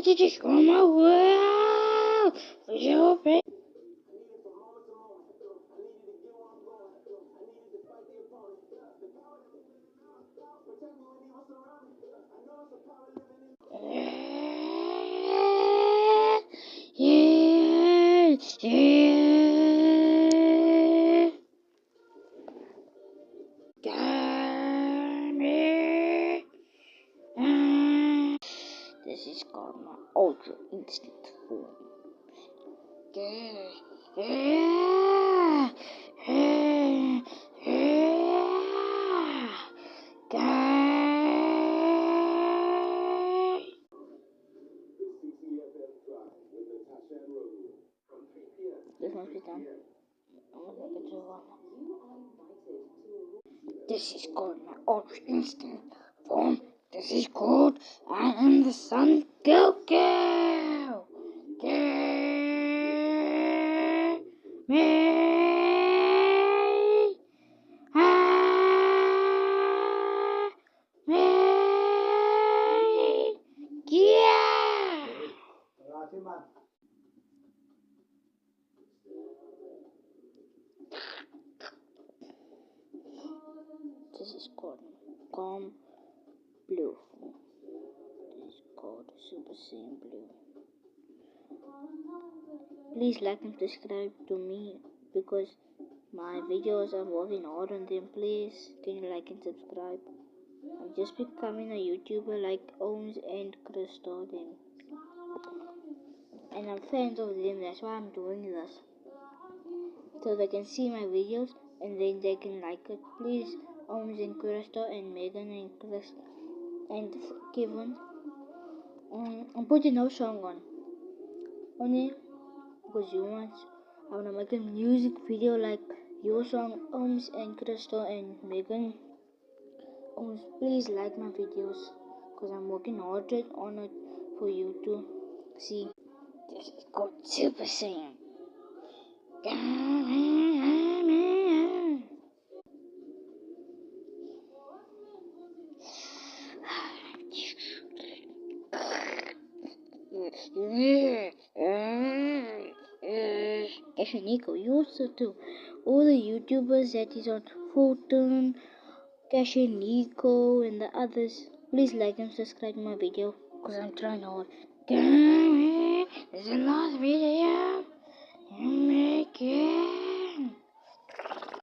try to destroy my world for your pain. Yeah. Got me. This is called my Ultra Instinct form. This must be done. I'm gonna make it to one. This is called my Ultra Instinct form. This is called I am the Sun Goku. Me. Yeah. This is called Calm Blue. This is called Super Saiyan Blue. Please like and subscribe to me because my videos I'm working hard on them. Please can you like and subscribe? I'm just becoming a YouTuber like Ohms and Crystal then. And I'm fans of them, that's why I'm doing this. So they can see my videos and then they can like it. Please, Ohms and Crystal and Megan and Chris and Kevin. I'm putting no song on. Only because you want. I wanna make a music video like your song, Ohms and Crystal and Megan. Ohms, please like my videos because I'm working hard on it for you to see. This is called Super Saiyan. Actually, Nico, you also too. All the YouTubers that is on Fulton, Cashin, Nico, and the others, please like and subscribe to my video because I'm trying hard. This is the last video. Make it.